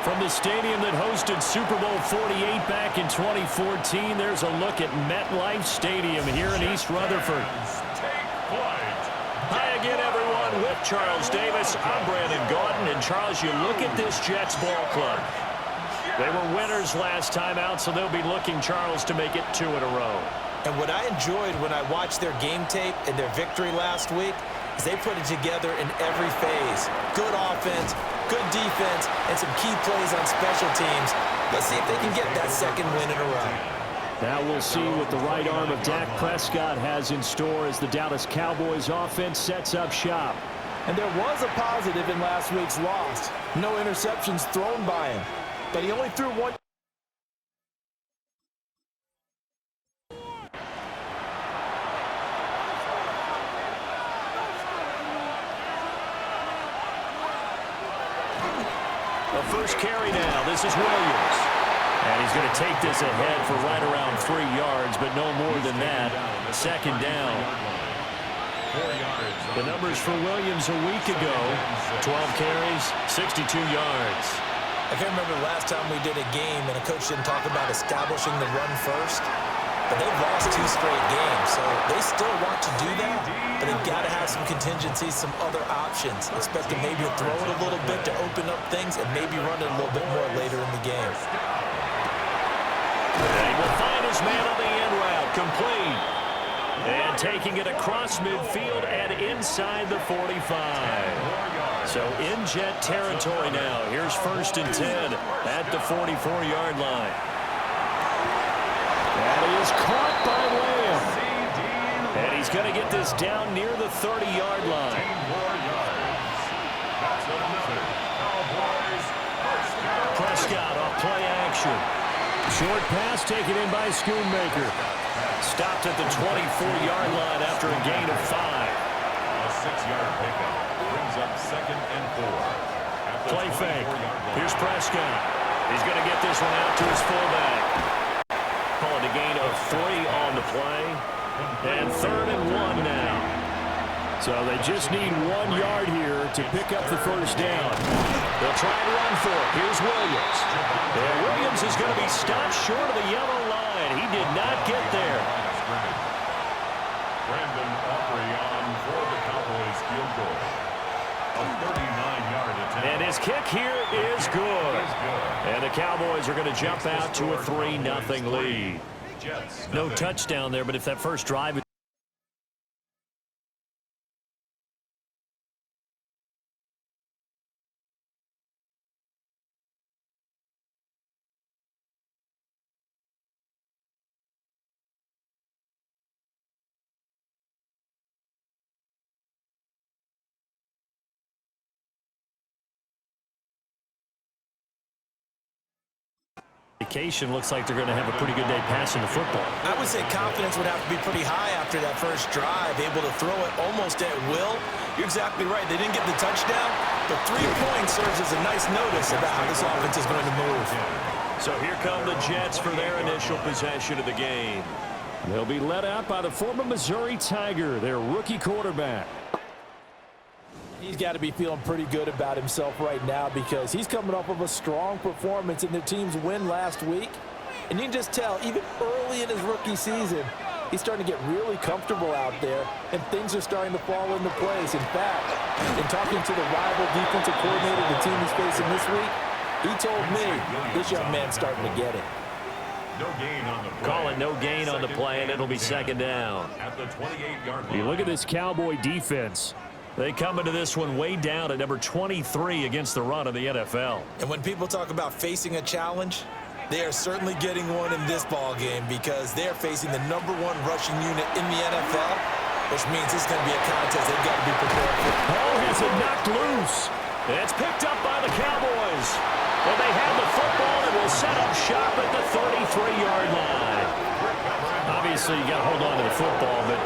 From the stadium that hosted Super Bowl 48 back in 2014, there's a look at MetLife Stadium here in East Rutherford. Hi again, everyone. With Charles Davis, I'm Brandon Gordon. And, Charles, you look at this Jets ball club. They were winners last time out, so they'll be looking, Charles, to make it 2 in a row. And what I enjoyed when I watched their game tape and their victory last week is they put it together in every phase. Good offense, good defense, and some key plays on special teams. Let's see if they can get that second win in a row. Now we'll see what the right arm of Dak Prescott has in store as the Dallas Cowboys offense sets up shop. And there was a positive in last week's loss. No interceptions thrown by him. But he only threw one. The first carry now. This is Williams. And he's going to take this ahead for right around 3 yards, but no more than that. Second down. The numbers for Williams a week ago: 12 carries, 62 yards. I can't remember the last time we did a game and a coach didn't talk about establishing the run first. But they've lost 2 straight games, so they still want to do that. But they've got to have some contingencies, some other options. Expect them maybe to throw it a little bit to open up things and maybe run it a little bit more later in the game. And he will find his man on the end route, complete. And taking it across midfield and inside the 45. So in Jet territory now. Here's 1st and 10 at the 44-yard line. That is caught by Lamb. And he's going to get this down near the 30-yard line. Prescott off play action. Short pass taken in by Schoonmaker. Stopped at the 24-yard line after a gain of 5. A 6-yard pickup brings up 2nd and 4. Play fake. Here's Prescott. He's going to get this one out to his fullback. Calling a gain of 3 on the play. And 3rd and 1 now. So they just need 1 yard here to pick up the first down. They'll try and run for it. Here's Williams. And Williams is going to be stopped short of the yellow line. He did not get there. Brandon Aubrey on for the Cowboys field goal. A 39-yard attempt. And his kick here is good. And the Cowboys are going to jump out to a 3-0 lead. No touchdown there, but if that first drive... Looks like they're going to have a pretty good day passing the football. I would say confidence would have to be pretty high after that first drive, able to throw it almost at will. You're exactly right. They didn't get the touchdown, but 3 points serves as a nice notice about how this offense is going to move. So here come the Jets for their initial possession of the game. They'll be led out by the former Missouri Tiger, their rookie quarterback. He's got to be feeling pretty good about himself right now because he's coming off of a strong performance in their team's win last week. And you can just tell, even early in his rookie season, he's starting to get really comfortable out there, and things are starting to fall into place. In fact, in talking to the rival defensive coordinator the team he's facing this week, he told me this young man's starting to get it. No gain on the play. Call it no gain on the play, and it'll be 2nd down. At the 28-yard line. You look at this Cowboy defense. They come into this one way down at number 23 against the run of the NFL. And when people talk about facing a challenge, they are certainly getting one in this ball game because they're facing the #1 rushing unit in the NFL, which means it's going to be a contest they've got to be prepared for. Ball has it knocked loose. It's picked up by the Cowboys. Well, they have the football and will set up shop at the 33-yard line. Obviously, you got to hold on to the football, but...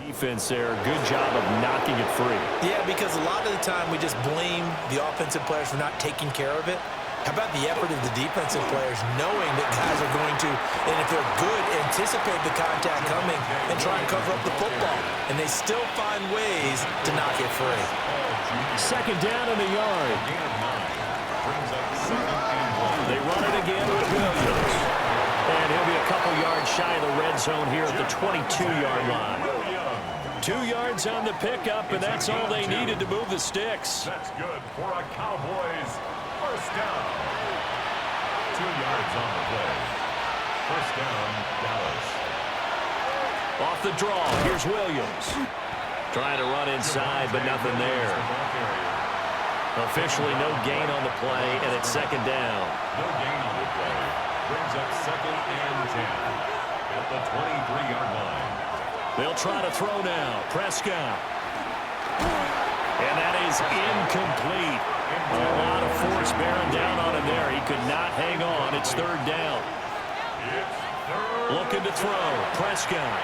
defense there, good job of knocking it free. Yeah, because a lot of the time we just blame the offensive players for not taking care of it. How about the effort of the defensive players knowing that guys are going to, and if they're good, anticipate the contact coming and try and cover up the football. And they still find ways to knock it free. Second down in the yard. Gain of 9. Brings up 2nd and 1. They run it again with Williams. And he'll be a couple yards shy of the red zone here at the 22-yard line. 2 yards on the pickup, and that's all they needed to move the sticks. That's good for a Cowboys first down. 2 yards on the play. First down, Dallas. Off the draw, here's Williams. Trying to run inside, but nothing there. Officially no gain on the play, and it's second down. No gain on the play. Brings up 2nd and 10 at the 23-yard line. They'll try to throw now. Prescott. And that is incomplete. A lot of force bearing down on him there. He could not hang on. It's third down. Looking to throw. Prescott.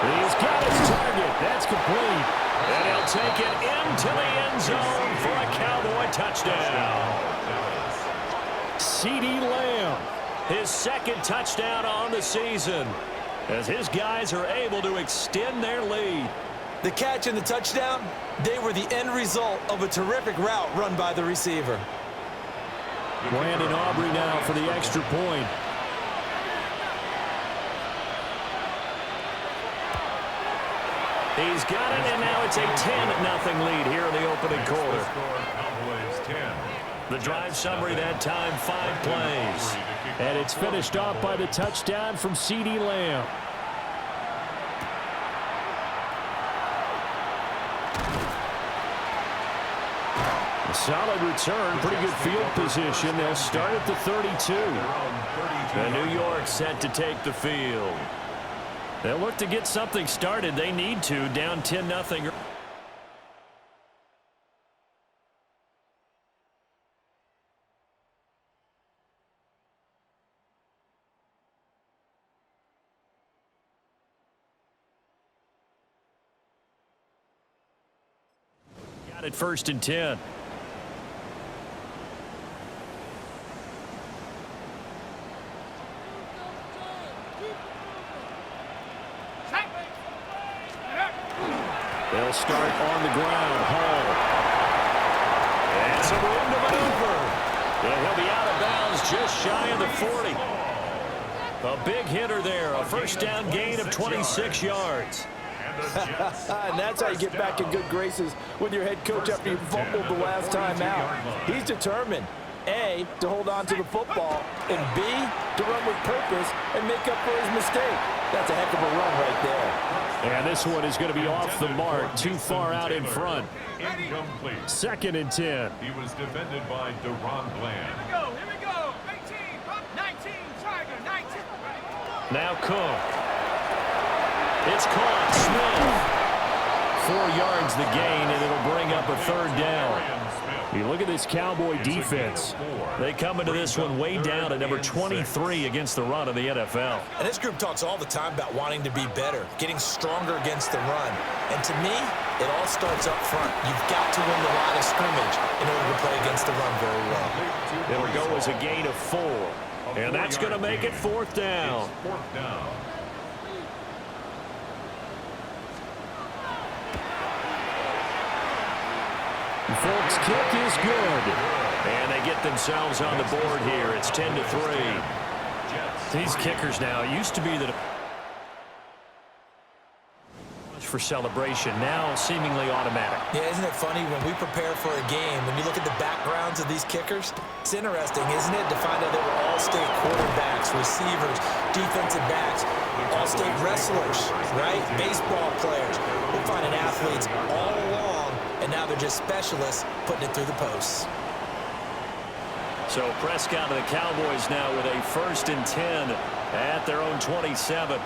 He's got his target. That's complete. And he'll take it into the end zone for a Cowboy touchdown. CeeDee Lamb, his second touchdown on the season, as his guys are able to extend their lead. The catch and the touchdown, they were the end result of a terrific route run by the receiver. Brandon Aubrey now for the extra point. He's got it, and now it's a 10-0 lead here in the opening quarter. The drive summary that time, 5 plays. And it's finished off by the touchdown from CeeDee Lamb. A solid return, pretty good field position. They'll start at the 32. And New York set to take the field. They'll look to get something started. They need to, down 10-0. Got it, 1st and 10. They'll start on the ground. Hall. And some room to maneuver. And he'll be out of bounds just shy of the 40. A big hitter there. A first down gain of 26 yards. And that's how you get back in good graces with your head coach after you fumbled the last time out. He's determined, A, to hold on to the football, and B, to run with purpose and make up for his mistake. That's a heck of a run right there. And this one is going to be off the mark, too far out in front. Incomplete. 2nd and 10. He was defended by Deron Bland. Here we go. 19, Tiger, 19. Now Cook. It's caught. Smith. 4 yards the gain, and it'll bring up a third down. You look at this Cowboy defense. They come into this one way down at number 23 against the run of the NFL. And this group talks all the time about wanting to be better, getting stronger against the run. And to me, it all starts up front. You've got to win the line of scrimmage in order to play against the run very well. It'll go as a gain of 4. And that's going to make it 4th down. Fourth down. Folks, kick is good. And they get themselves on the board here. It's 10-3. These kickers now, it used to be that for celebration, now seemingly automatic. Yeah, isn't it funny when we prepare for a game, when you look at the backgrounds of these kickers? It's interesting, isn't it, to find out they were all-state quarterbacks, receivers, defensive backs, all-state wrestlers, right? Baseball players. We're finding athletes all along, and now they're just specialists putting it through the posts. So Prescott and the Cowboys now with a 1st and 10 at their own 27.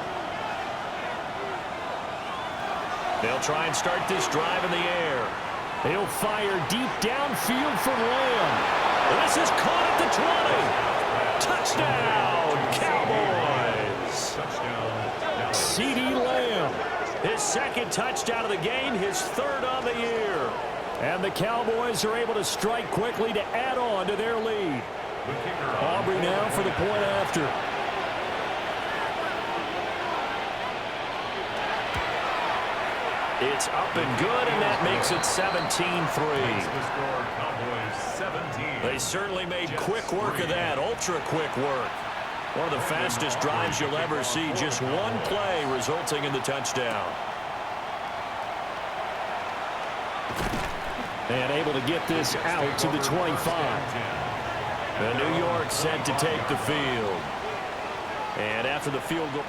They'll try and start this drive in the air. He'll fire deep downfield for Lamb. This is caught at the 20. Touchdown, Cowboys. Touchdown. CeeDee Lamb, his 2nd touchdown of the game, his 3rd on the year. And the Cowboys are able to strike quickly to add on to their lead. Aubrey now for the point after. It's up and good, and that makes it 17-3. They certainly made quick work of that, ultra-quick work. One of the fastest drives you'll ever see, just one play resulting in the touchdown. And able to get this out to the 25. And New York set to take the field. And after the field goal...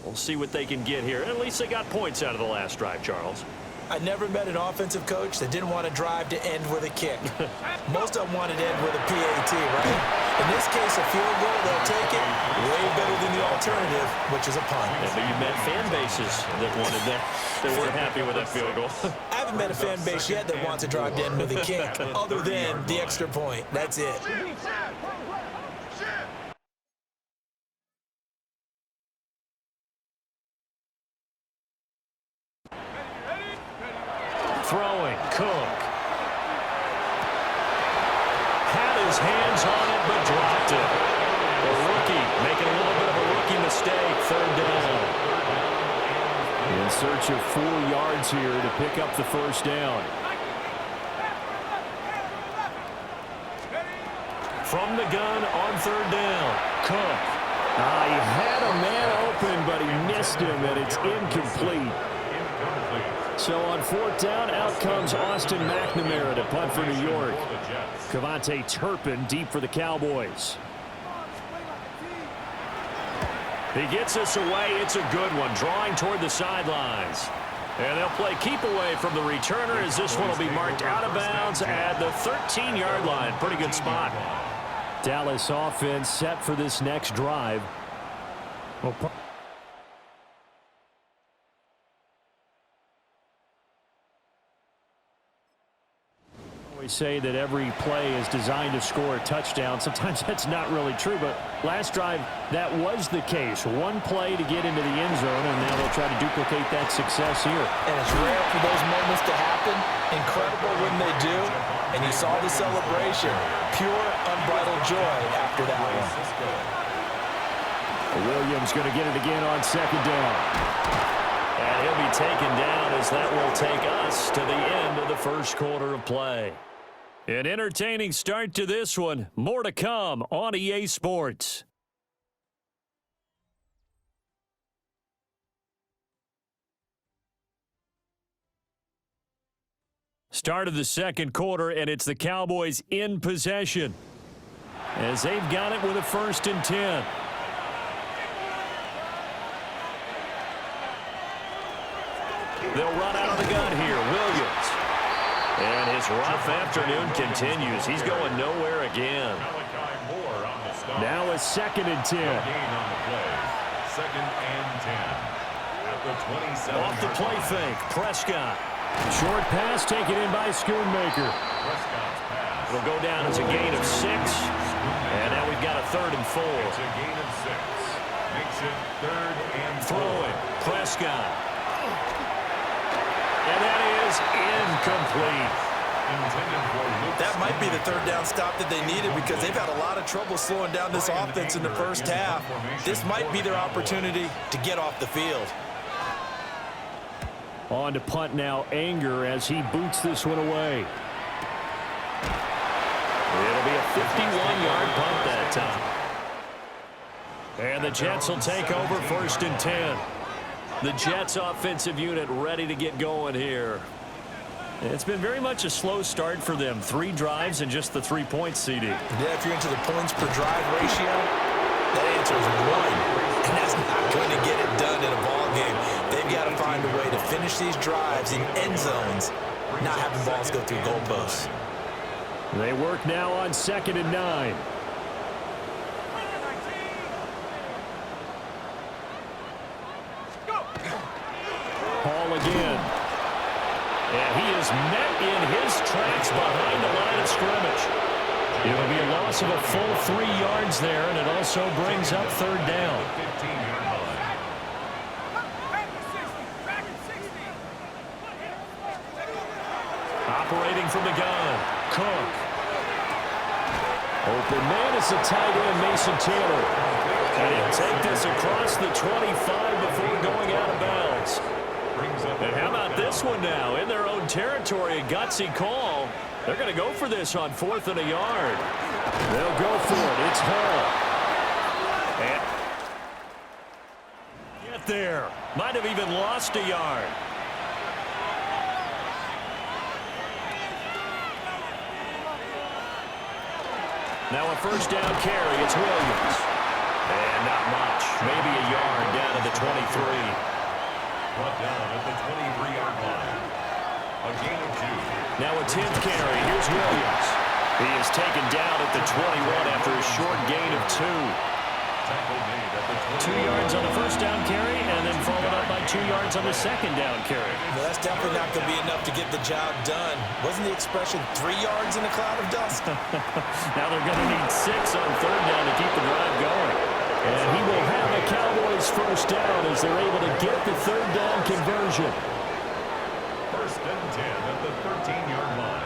We'll see what they can get here. At least they got points out of the last drive, Charles. I never met an offensive coach that didn't want to drive to end with a kick. Most of them wanted to end with a PAT, right? In this case, a field goal, they'll take it way better than the alternative, which is a punt. Yeah, but you met fan bases that wanted that, that weren't happy with that field goal. I haven't met a fan base yet that wants to drive to end with a kick, other than the extra point. That's it. Throwing, Cook. Had his hands on it, but dropped it. The rookie making a little bit of a rookie mistake, third down. In search of 4 yards here to pick up the first down. From the gun on third down, Cook. He had a man open, but he missed him, and it's incomplete. So on fourth down, out comes Austin McNamara to punt for New York. Cavante Turpin deep for the Cowboys. He gets us away. It's a good one, drawing toward the sidelines. And they'll play keep away from the returner as this one will be marked out of bounds at the 13-yard line. Pretty good spot. Dallas offense set for this next drive. We say that every play is designed to score a touchdown. Sometimes that's not really true, but last drive, that was the case. One play to get into the end zone, and now they'll try to duplicate that success here. And it's rare for those moments to happen. Incredible when they do. And you saw the celebration. Pure, unbridled joy after that one. Williams going to get it again on second down. And he'll be taken down as that will take us to the end of the first quarter of play. An entertaining start to this one. More to come on EA Sports. Start of the second quarter, and it's the Cowboys in possession as they've got it with a 1st and 10. They'll run out of the gun here. Williams. And his rough afternoon continues. He's going nowhere again. Now a 2nd and 10. Second and 10. Off the play fake. Prescott. Short pass taken in by Schoonmaker. It'll go down as a gain of 6. And now we've got a 3rd and 4. It's a gain of 6. Makes it 3rd and 4. Throwing. Prescott. And that is incomplete. That might be the 3rd down stop that they needed because they've had a lot of trouble slowing down this offense in the first half. This might be their opportunity to get off the field. On to punt now, Anger as he boots this one away. It'll be a 51-yard punt that time. And the Jets will take over 1st and 10. The Jets offensive unit ready to get going here. It's been very much a slow start for them. 3 drives and just the 3 points, CD. Yeah, if you're into the points per drive ratio, that answer is 1. And that's not going to get it done in a ball game. They've got to find a way to finish these drives in end zones, not having balls go through goalposts. They work now on 2nd and 9. Hall again. And he is met in his tracks behind the line of scrimmage. It'll be a loss of a full 3 yards there, and it also brings up 3rd down. Operating from the gun, Cook. Open man is the tight end, Mason Taylor. And he'll take this across the 25 before going out of bounds. And how about this one now? In their own territory, a gutsy call. They're going to go for this on 4th and a yard. They'll go for it. It's Hall. And get there. Might have even lost a yard. Now a first down carry. It's Williams. And not much. Maybe a yard down to the 23. Brought down at the 23-yard line. A gain of 2. Now a 10th carry. Here's Williams. He is taken down at the 21 after a short gain of 2. Tackle made at the 2 yards on the first down carry, and then followed up by 2 yards on the second down carry. Well, that's definitely not going to be enough to get the job done. Wasn't the expression 3 yards in a cloud of dust? Now they're going to need 6 on third down to keep the drive going. And he will have the Cowboys first down as they're able to get the third down conversion. First and 10 at the 13-yard line.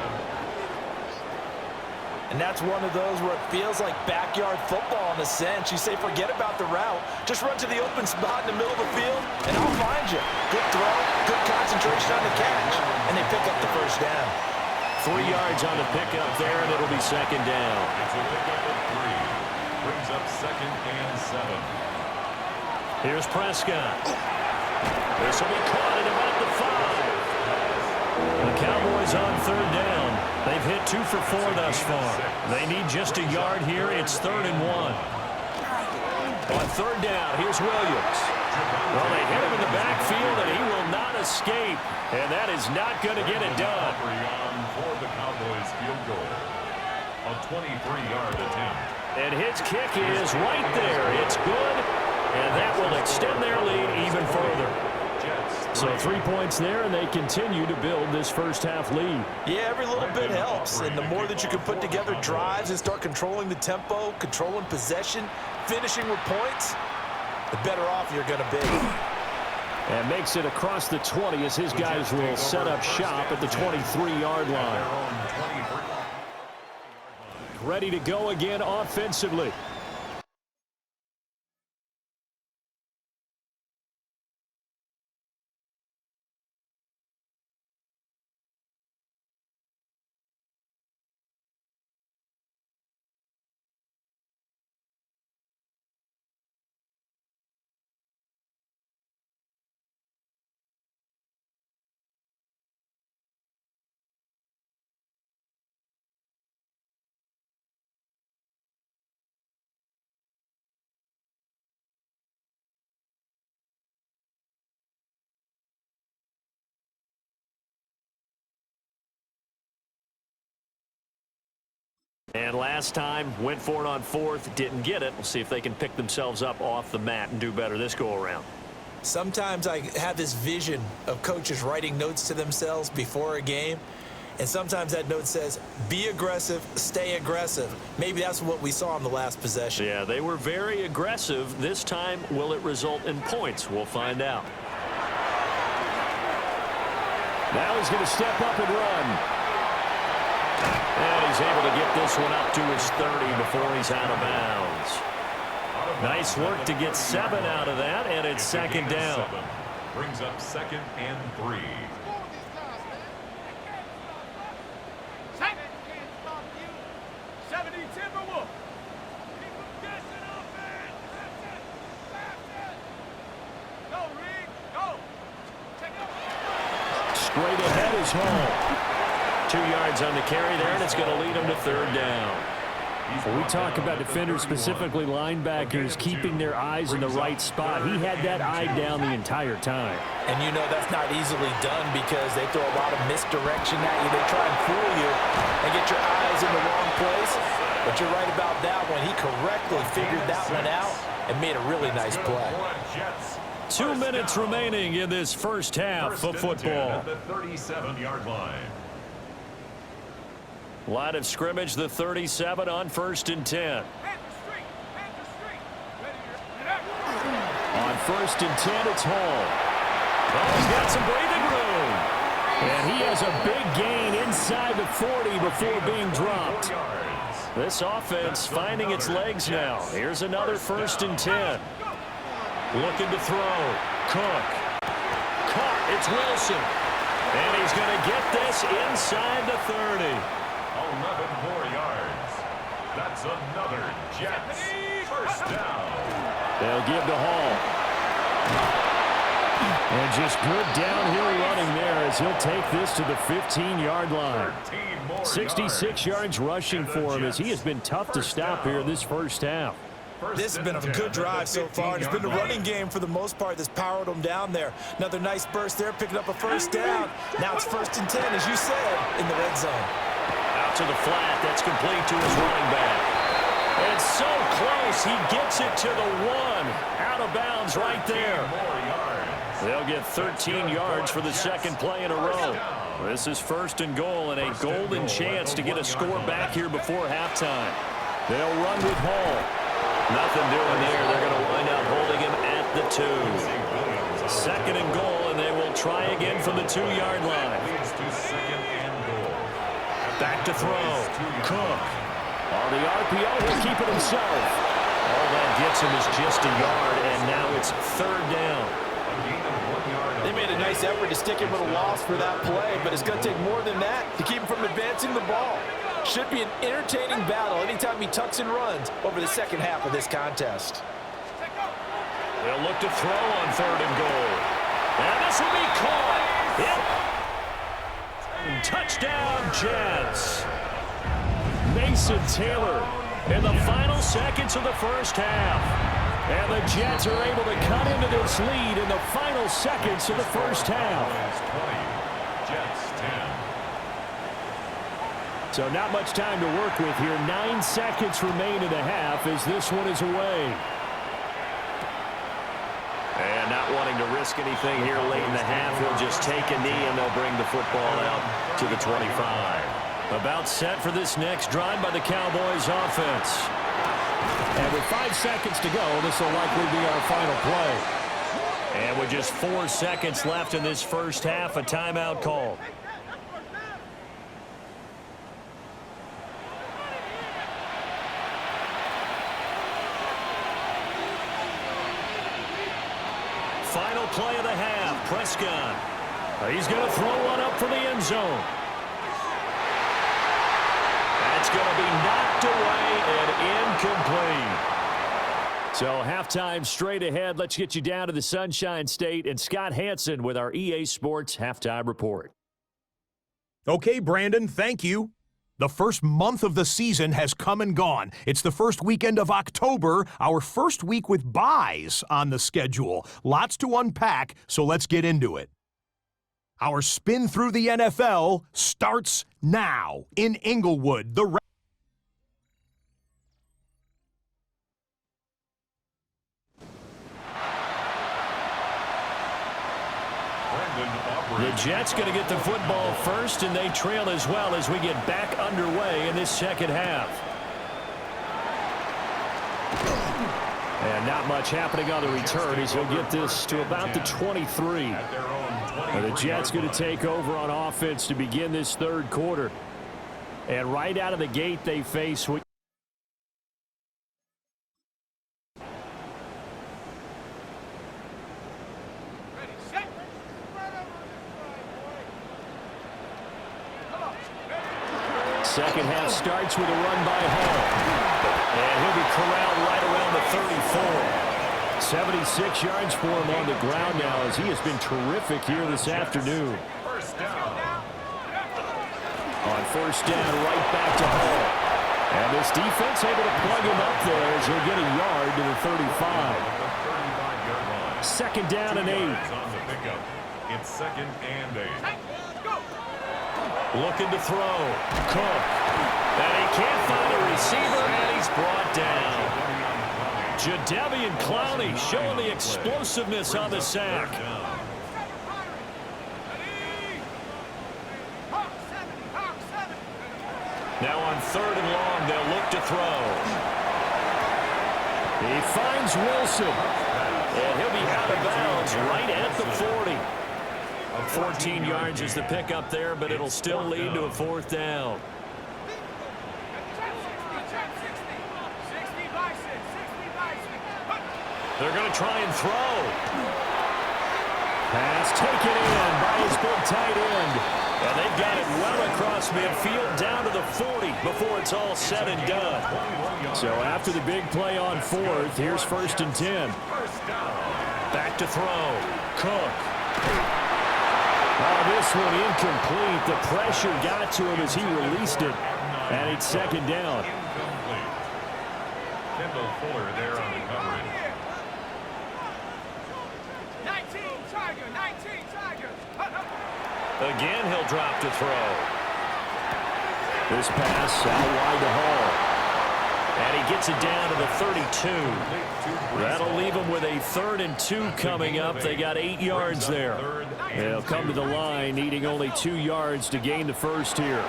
And that's one of those where it feels like backyard football in a sense. You say forget about the route. Just run to the open spot in the middle of the field, and I'll find you. Good throw, good concentration on the catch, and they pick up the first down. 3 yards on the pickup there, and it'll be second down. It's a pickup of 3. Brings up 2nd and 7. Here's Prescott. This will be caught at about the 5. The Cowboys on third down. They've hit 2 for 4 thus far. They need just a yard here. It's 3rd and 1. On third down, here's Williams. Well, they hit him in the backfield, and he will not escape. And that is not going to get it done. For the Cowboys field goal. A 23-yard attempt. And his kick is right there. It's good, and that will extend their lead even further. So 3 points there, and they continue to build this first half lead. Yeah, every little bit helps, and the more that you can put together drives and start controlling the tempo, controlling possession, finishing with points, the better off you're going to be. And makes it across the 20 as his guys will set up shop at the 23-yard line. Ready to go again offensively. And last time, went for it on 4th, didn't get it. We'll see if they can pick themselves up off the mat and do better this go-around. Sometimes I have this vision of coaches writing notes to themselves before a game, and sometimes that note says, be aggressive, stay aggressive. Maybe that's what we saw in the last possession. Yeah, they were very aggressive. This time, will it result in points? We'll find out. Now he's going to step up and run. And he's able to get this one up to his 30 before he's out of bounds. Nice work to get 7 out of that, and it's second down. Brings up 2nd and 3. Second can't stop you. 70 Timberwolves. Keep them guessing offense. That's it. Go, Reed. Go. Take it. Straight ahead is Hall. 2 yards on the carry there, and it's going to lead him to third down. When we talk about defenders, specifically linebackers, keeping their eyes in the right spot, he had that eye down the entire time. And you know that's not easily done because they throw a lot of misdirection at you. They try and fool you and get your eyes in the wrong place. But you're right about that one. He correctly figured that one out and made a really nice play. 2 minutes remaining in this first half of football. At the 37-yard line. Line of scrimmage, the 37 on 1st and 10. Head the street. Head the street. Ready to... On 1st and 10, it's Hall. Oh, he's got some breathing room. And he has a big gain inside the 40 before being dropped. This offense finding its legs now. Here's another 1st and 10. Looking to throw. Cook. Caught. It's Wilson. And he's going to get this inside the 30. 11 more yards. That's another Jets. First down. They'll give to Hall. And just good downhill running there as he'll take this to the 15-yard line. 66 yards rushing for him as he has been tough to stop here this first half. This has been a good drive so far. It's been the running game for the most part that's powered them down there. Another nice burst there, picking up a 1st down. Now it's 1st and 10, as you said, in the red zone. Out to the flat. That's complete to his running back. And so close. He gets it to the 1. Out of bounds right there. They'll get 13 yards for the 2nd play in a row. This is 1st and goal and a golden chance to get a score back here before halftime. They'll run with Hall. Nothing doing there. They're going to wind up holding him at the 2. 2nd and goal, and they will try again from the 2-yard line. Back to throw. Cook. On the RPO, he'll keep it himself. All that gets him is just a yard, and now it's 3rd down. They made a nice effort to stick him with a loss for that play, but it's going to take more than that to keep him from advancing the ball. Should be an entertaining battle anytime he tucks and runs over the 2nd half of this contest. They'll look to throw on 3rd and goal. And this will be caught. Yep. Touchdown, Jets. Mason Taylor in the final seconds of the first half. And the Jets are able to cut into this lead in the final seconds of the first half. Jets 10. So not much time to work with here. 9 seconds remain in the half as this one is away. And not wanting to risk anything here late in the half, he'll just take a knee and they'll bring the football out to the 25. About set for this next drive by the Cowboys offense. And with 5 seconds to go, this will likely be our final play. And with just 4 seconds left in this first half, a timeout called. Final play of the half, Prescott. He's going to throw one up for the end zone. That's going to be knocked away and incomplete. So halftime straight ahead. Let's get you down to the Sunshine State and Scott Hansen with our EA Sports Halftime Report. Okay, Brandon, thank you. The first month of the season has come and gone. It's the first weekend of October, our first week with byes on the schedule. Lots to unpack, so let's get into it. Our spin through the NFL starts now in Inglewood. The Jets going to get the football first, and they trail as well as we get back underway in this second half. And not much happening on the return as he'll get this to about the 23. And the Jets going to take over on offense to begin this third quarter. And right out of the gate, they face what second half starts with a run by Hall. And he'll be corralled right around the 34. 76 yards for him on the ground now as he has been terrific here this afternoon. On first down, right back to Hall. And this defense able to plug him up there as he'll get a yard to the 35. Second down and 8. It's 2nd and 8. Looking to throw. Cook. And he can't find a receiver, and he's brought down. Jadeveon Clowney showing the explosiveness on the sack. Now on 3rd and long, they'll look to throw. He finds Wilson. And he'll be out of bounds right at the 40. 14 yards is the pickup there, but it'll still lead to a 4th down. They're going to try and throw. Pass taken in by his big tight end. And they've got it well across midfield down to the 40 before it's all said and done. So after the big play on fourth, here's 1st and 10. Back to throw. Cook. Oh, this one incomplete. The pressure got to him as he released it. And it's 2nd down. Kendall Fuller there on the coverage. 19 Tiger, 19 Tiger. Again, he'll drop to throw. This pass out wide to Hall. And he gets it down to the 32. That'll leave him with a 3rd and 2 coming up. They got 8 yards there. They'll come to the line, needing only 2 yards to gain the first here.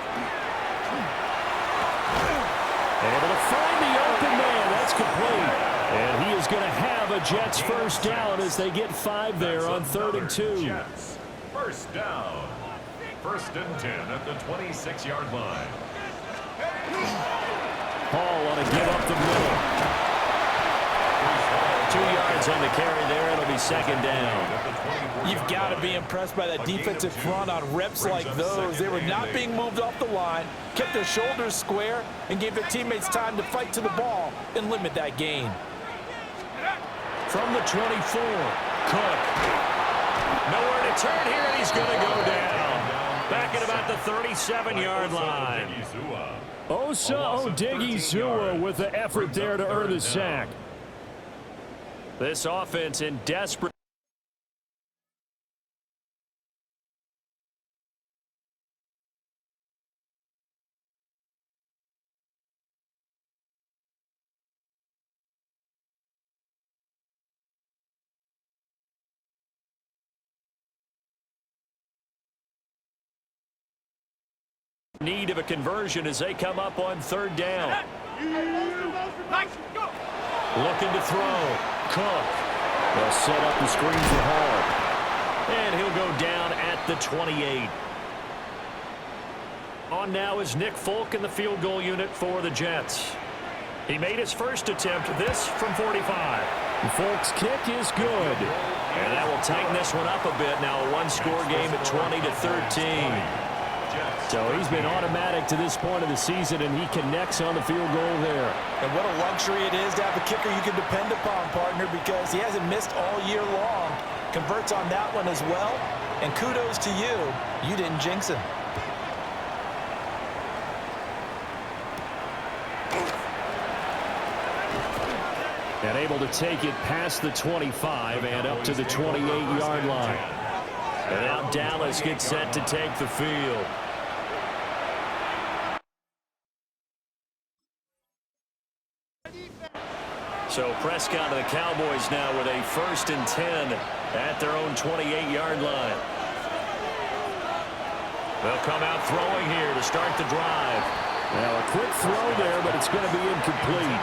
Able to find the open man. That's complete. And he is going to have a Jets first down as they get 5 there on 3rd and 2. Jets. First down. 1st and 10 at the 26-yard line. Hall on a give up the middle. 2 yards on the carry there. It'll be 2nd down. You've got to be impressed by that defensive front on reps like those. They were not being moved off the line, kept their shoulders square, and gave their teammates time to fight to the ball and limit that gain. From the 24, Cook. Nowhere to turn here, and he's going to go down. Back at about the 37-yard line. Osa Odighizuwa with the effort there to earn the sack. This offense in desperate. Need of a conversion as they come up on 3rd down. Looking to throw. Cook. They'll set up the screen for Hall. And he'll go down at the 28. On now is Nick Folk in the field goal unit for the Jets. He made his first attempt, this from 45. Folk's kick is good. And that will tighten this one up a bit. Now a one-score game at 20-13. So he's been automatic to this point of the season, and he connects on the field goal there. And what a luxury it is to have a kicker you can depend upon, partner, because he hasn't missed all year long. Converts on that one as well. And kudos to you. You didn't jinx him. And able to take it past the 25 and up to the 28-yard line. And now Dallas gets set to take the field. So Prescott and the Cowboys now with a 1st and 10 at their own 28-yard line. They'll come out throwing here to start the drive. Now a quick throw there, but it's going to be incomplete.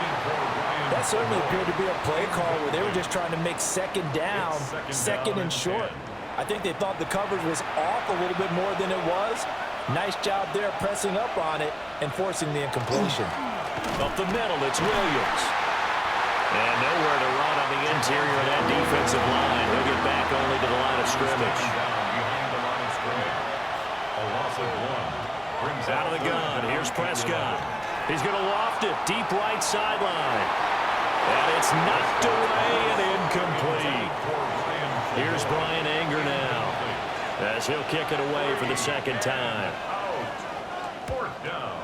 That certainly appeared to be a play call where they were just trying to make 2nd down, 2nd and short. I think they thought the coverage was off a little bit more than it was. Nice job there pressing up on it and forcing the incompletion. Up the middle, it's Williams. And nowhere to run on the interior of that defensive line. He'll get back only to the line of scrimmage. Out of the gun, here's Prescott. He's going to loft it, deep right sideline. And it's knocked away and incomplete. Here's Brian Anger now, as he'll kick it away for the 2nd time. Fourth down.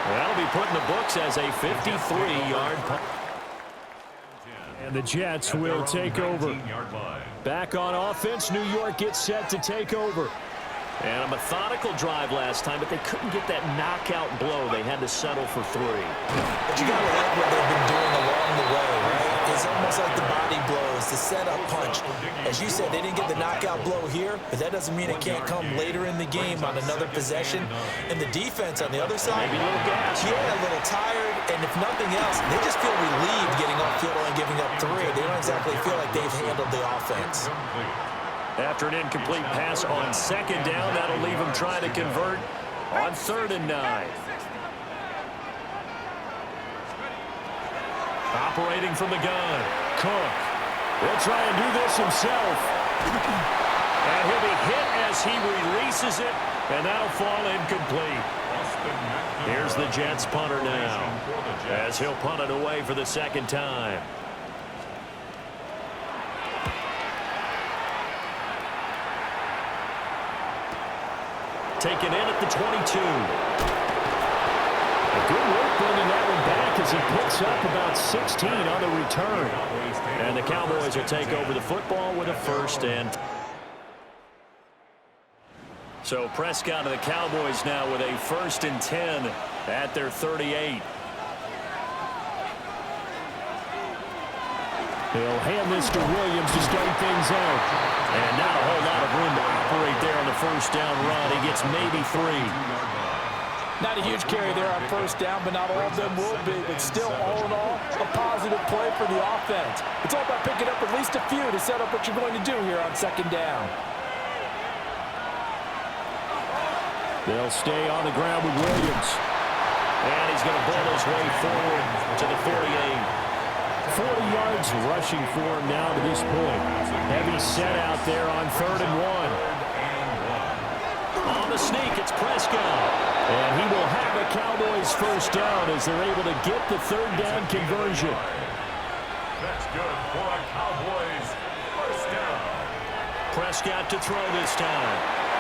That'll be put in the books as a 53-yard punt. And the Jets will take over. Back on offense, New York gets set to take over. And a methodical drive last time, but they couldn't get that knockout blow. They had to settle for 3. But you got to like what they've been doing along the way, right? It's almost like the body blows, the setup punch. As you said, they didn't get the knockout blow here, but that doesn't mean it can't come later in the game on another possession. And the defense on the other side, Maybe a little gas. Yeah, a little tired, and if nothing else, they just feel relieved getting off field and giving up 3. They don't exactly feel like they've handled the offense. After an incomplete pass on 2nd down, that'll leave them trying to convert on 3rd and 9. Operating from the gun, Cook. He'll try and do this himself. And he'll be hit as he releases it, and that'll fall incomplete. Here's the Jets punter now, as he'll punt it away for the second time. Taken in at the 22. A good work bringing that one back as he picks up about 16 on the return. And the Cowboys will take over the football with a first and. So Prescott and the Cowboys now with a 1st and 10 at their 38. He'll hand this to Williams to start things out. And not a whole lot of room to operate there on the first down run. He gets maybe 3. Not a huge carry there on first down, but not all of them will be. But still, all in all, a positive play for the offense. It's all about picking up at least a few to set up what you're going to do here on second down. They'll stay on the ground with Williams. And he's going to bull his way forward to the 48. 40 yards rushing for him now to this point. Heavy set out there on 3rd and 1. On the sneak, it's Prescott. And he will have a Cowboys first down as they're able to get the 3rd down conversion. That's good for a Cowboys first down. Prescott to throw this time.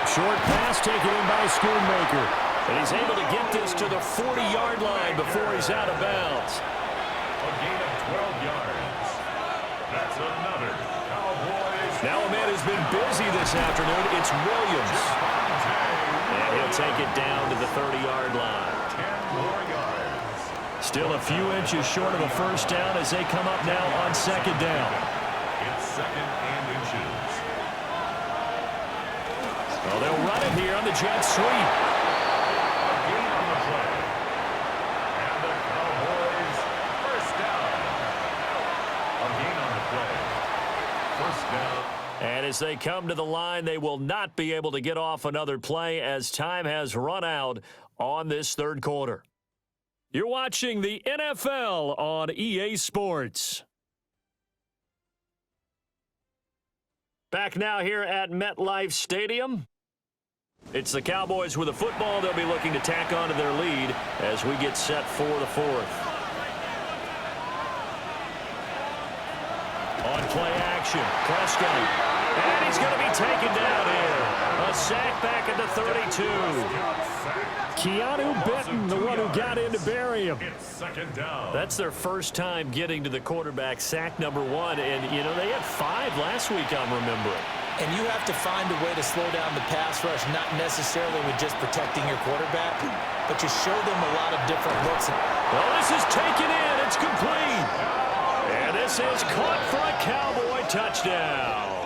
Short pass taken in by Schoonmaker. And he's able to get this to the 40-yard line before he's out of bounds. A gain of 12 yards. That's another Cowboys. Now a man who's been busy this afternoon. It's Williams. And he'll take it down to the 30-yard line. 10 more yards. Still a few inches short of a first down as they come up now on second down. It's 2nd and inches. Well, they'll run it here on the jet sweep. A gain on the play. And the Cowboys first down. A gain on the play. First down. And as they come to the line, they will not be able to get off another play as time has run out on this 3rd quarter. You're watching the NFL on EA Sports. Back now here at MetLife Stadium. It's the Cowboys with the football. They'll be looking to tack on to their lead as we get set for the 4th. On play action, Prescott. And he's going to be taken down here. A sack back at the 32. Keanu Benton, the one who got in to bury him. It's 2nd down. That's their first time getting to the quarterback, sack number 1. And, you know, they had 5 last week, I'm remembering. And you have to find a way to slow down the pass rush, not necessarily with just protecting your quarterback, but to show them a lot of different looks. Well, this is taken in. It's complete. And this is caught for a Cowboy touchdown.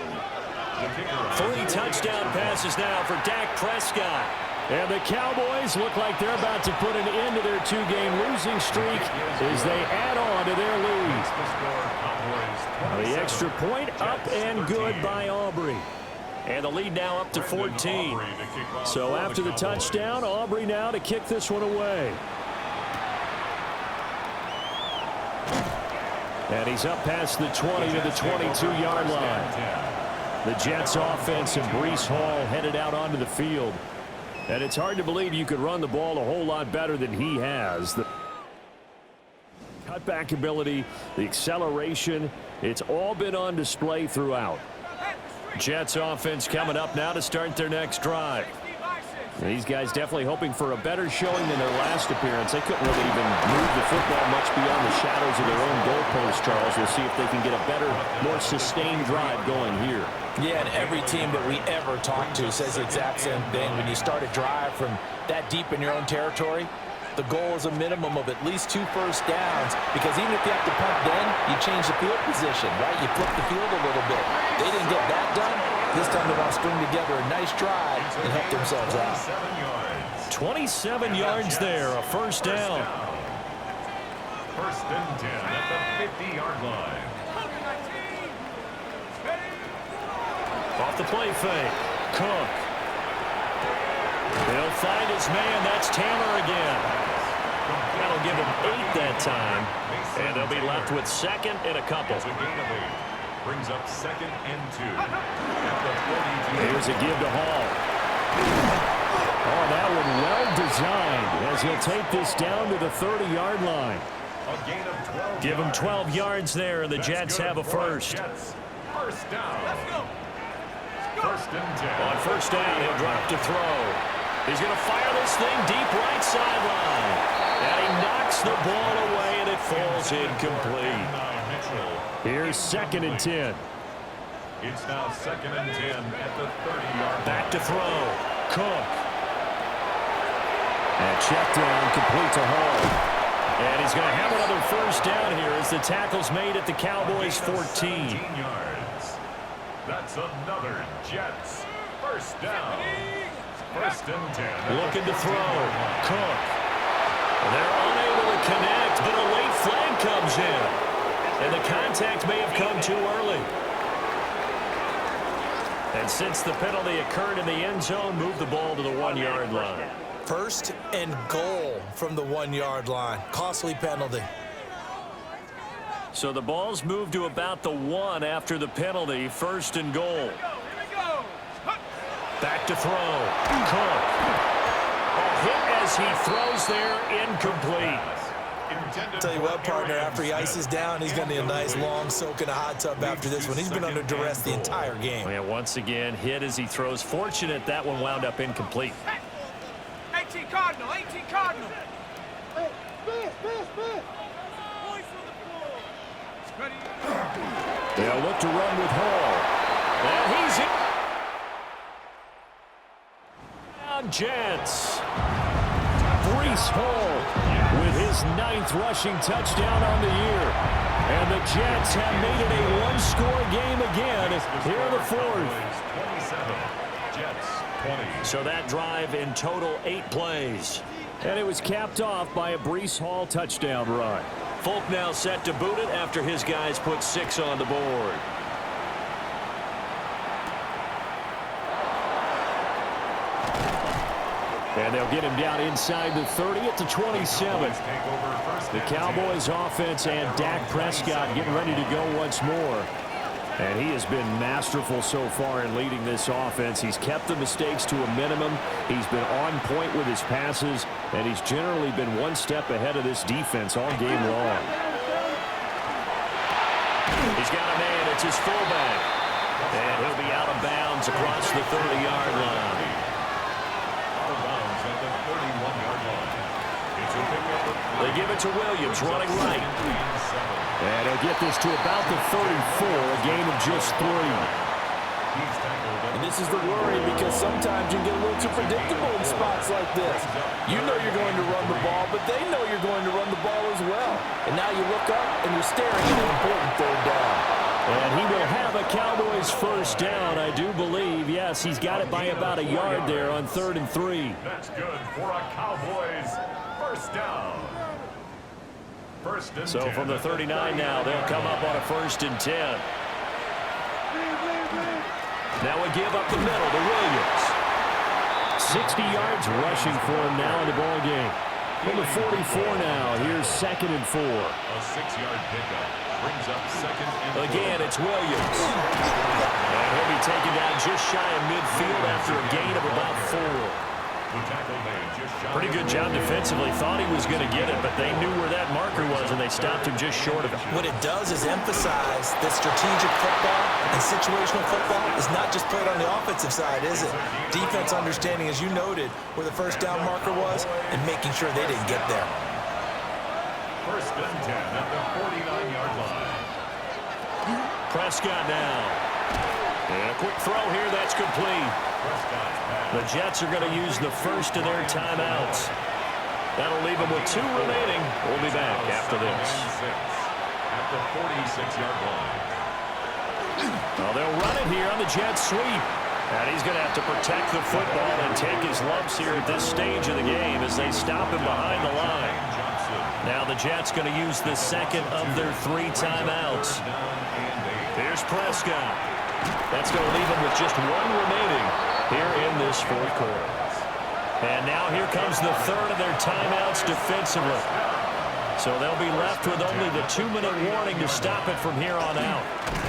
3 touchdown passes now for Dak Prescott. And the Cowboys look like they're about to put an end to their 2-game losing streak as they add on to their lead. The extra point up and good by Aubrey. And the lead now up to 14. So after the touchdown, Aubrey now to kick this one away. And he's up past the 20 to the 22-yard line. The Jets offense and Breece Hall headed out onto the field. And it's hard to believe you could run the ball a whole lot better than he has. The cutback ability, the acceleration, it's all been on display throughout. Jets offense coming up now to start their next drive. These guys definitely hoping for a better showing than their last appearance. They couldn't really even move the football much beyond the shadows of their own goalpost, Charles. We'll see if they can get a better, more sustained drive going here. Yeah, and every team that we ever talk to says the exact same thing. When you start a drive from that deep in your own territory, the goal is a minimum of at least 2 first downs, because even if you have to punt then, you change the field position, right? You flip the field a little bit. They didn't get that done. This time they want to string together a nice drive and help themselves out. 27 yards there, a first down. First and 10 at the 50-yard line. Off the play fake, Cook. They'll find his man. That's Taylor again. That'll give them 8 that time, and they'll be left with second and a couple. It's a gain of 8. Brings up 2nd and 2. At the 42. Here's a give to Hall. Oh, that one well designed as he'll take this down to the 30-yard line. A gain of 12. Give him 12 yards there, and the Jets have a first. First down. Let's go. 1st and 10. On first down, he'll drop to throw. He's going to fire this thing deep right sideline. And he knocks the ball away, and it falls incomplete. Here's 2nd and 10. It's now 2nd and 10 at the 30-yard line. Back to throw. Cook. And check down, complete to Hall. And he's going to have another first down here as the tackle's made at the Cowboys' 14. 17 yards. That's another Jets first down. 1st and 10. Looking to throw. Cook. They're unable to connect, but a late flag comes in. And the contact may have come too early. And since the penalty occurred in the end zone, move the ball to the 1-yard line. 1st and goal from the 1-yard line. Costly penalty. So the ball's moved to about the 1 after the penalty. 1st and goal. Here we go. Back to throw. Cook. A hit as he throws there, incomplete. Tell you what, partner, after he ices down, he's going to need a nice long soak in a hot tub after this one. He's been under duress the entire game. And once again, hit as he throws. Fortunate that one wound up incomplete. 18 Cardinal, 18 Cardinal. Ready. They'll look to run with Hall. And he's hit. Down Jets. Breece Hall with his 9th rushing touchdown on the year. And the Jets have made it a one-score game again here in the 4th. 27. Jets 20. So that drive in total 8 plays. And it was capped off by a Breece Hall touchdown run. Folk now set to boot it after his guys put 6 on the board. And they'll get him down inside the 30 at the 27. The Cowboys offense and Dak Prescott getting ready to go once more. And he has been masterful so far in leading this offense. He's kept the mistakes to a minimum. He's been on point with his passes, and he's generally been one step ahead of this defense all game long. He's got a man. It's his fullback. And he'll be out of bounds across the 30-yard line. Out of bounds at the 31-yard line. It's a pickup. They give it to Williams, running right. And he'll get this to about the 34, a gain of just 3. And this is the worry because sometimes you get a little too predictable in spots like this. You know you're going to run the ball, but they know you're going to run the ball as well. And now you look up and you're staring at an important 3rd down. And he will have a Cowboys first down, I do believe. Yes, he's got it by about a yard there on 3rd and 3. That's good for a Cowboys first down. So from the 39 now, they'll come up on a 1st and 10. Now we give up the middle to Williams. 60 yards rushing for him now in the ball game. From the 44 now, here's 2nd and 4. A 6-yard pickup brings up 2nd and 4. Again, it's Williams. And he'll be taken down just shy of midfield after a gain of about 4. Pretty good job defensively. Thought he was going to get it, but they knew where that marker was, and they stopped him just short of it. What it does is emphasize that strategic football and situational football is not just played on the offensive side, is it? Defense understanding, as you noted, where the first down marker was and making sure they didn't get there. 1st and 10 at the 49-yard line. Prescott now. And a quick throw here, that's complete. The Jets are going to use the first of their timeouts. That'll leave them with 2 remaining. We'll be back after this. At the 46-yard line. Well, they'll run it here on the Jets sweep. And he's going to have to protect the football and take his lumps here at this stage of the game as they stop him behind the line. Now the Jets going to use the 2nd of their 3 timeouts. Here's Prescott. That's going to leave him with just 1 remaining here in this 4th quarter. And now here comes the third of their timeouts defensively. So they'll be left with only the 2-minute warning to stop it from here on out.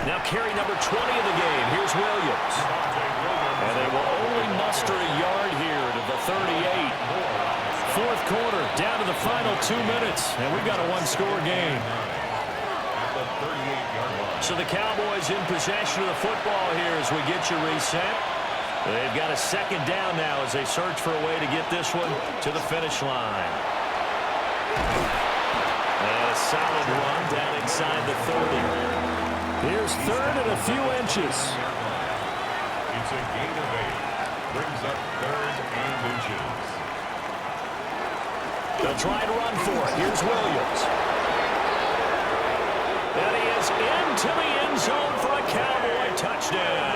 Now carry number 20 of the game. Here's Williams. And they will only muster a yard here to the 38. Fourth quarter, down to the final 2 minutes. And we've got a one-score game. So the Cowboys in possession of the football here as we get you reset. They've got a second down now as they search for a way to get this one to the finish line. And a solid run down inside the 30. Here's third and a few inches. It's a gain of 8. Brings up third and inches. They'll try to run for it. Here's Williams. And he is into the end zone for a Cowboy touchdown.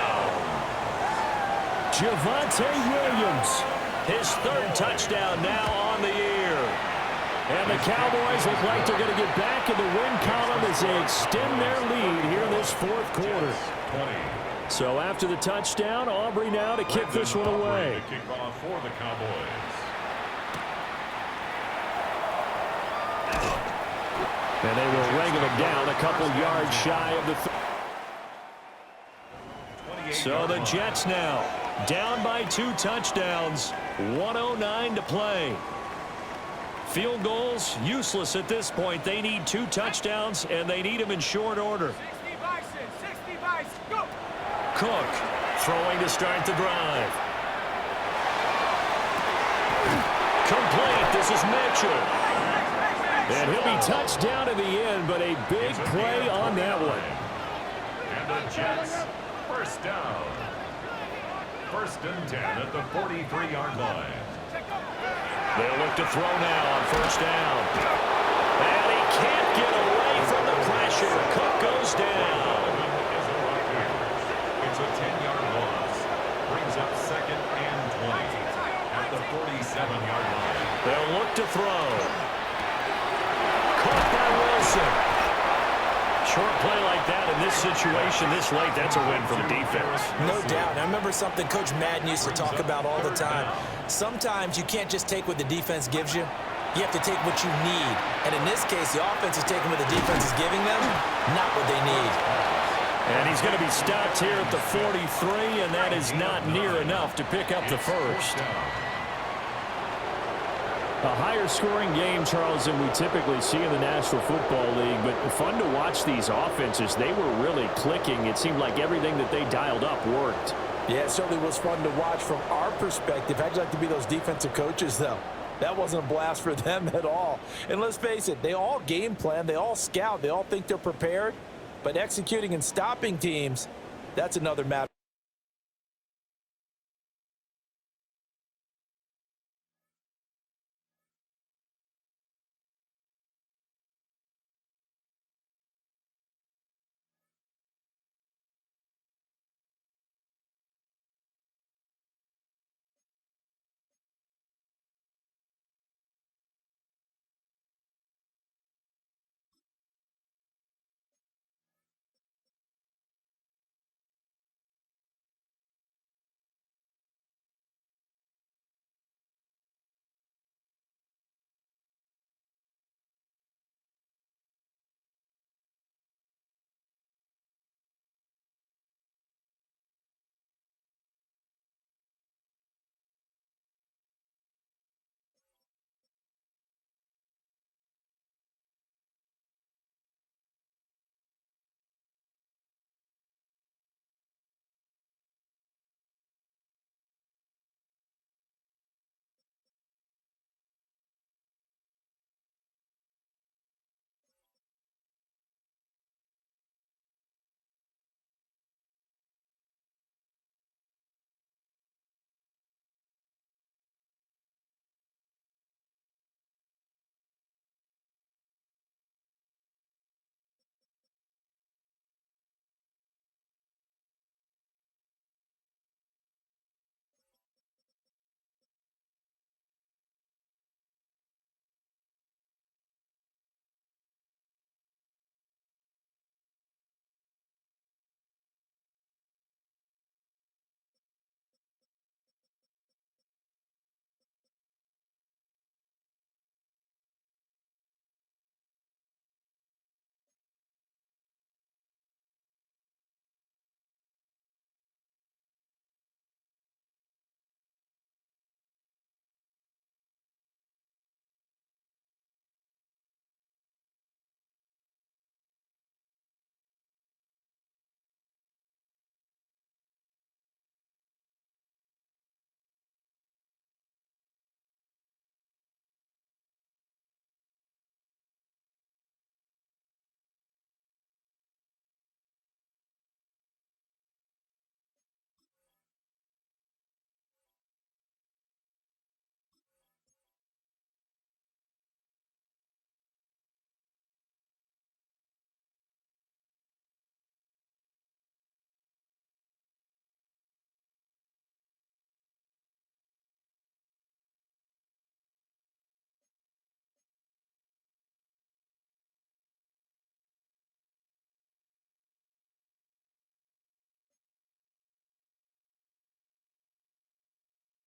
Javonte Williams, his third touchdown now on the year. And the Cowboys look like they're going to get back in the win column as they extend their lead here in this fourth quarter. So after the touchdown, Aubrey now to kick this one away. Kick off for the Cowboys. And they will wrangle him down a couple yards shy of the So the Jets now down by 2 touchdowns, 1:09 to play. Field goals useless at this point. They need 2 touchdowns, and they need them in short order. 60 Bison, 60 Bison, go! Cook throwing to start the drive. Complete. This is Mitchell. And he'll be touched down in the end, but a big play on that one. And the Jets, first down. First and 10 at the 43-yard line. They'll look to throw now on first down. And he can't get away from the pressure. Cook goes down. It's a 10-yard loss. Brings up second and 20 at the 47-yard line. They'll look to throw. Caught by Wilson. Short play like that in this situation this late, that's a win for the defense. No doubt. I remember something Coach Madden used to talk about all the time. Sometimes you can't just take what the defense gives you. You have to take what you need. And in this case, the offense is taking what the defense is giving them, not what they need. And he's going to be stopped here at the 43, and that is not near enough to pick up the first. A higher-scoring game, Charles, than we typically see in the National Football League, but fun to watch these offenses. They were really clicking. It seemed like everything that they dialed up worked. Yeah, it certainly was fun to watch from our perspective. How'd you like to be those defensive coaches, though? That wasn't a blast for them at all. And let's face it, they all game plan, they all scout, they all think they're prepared, but executing and stopping teams, that's another matter.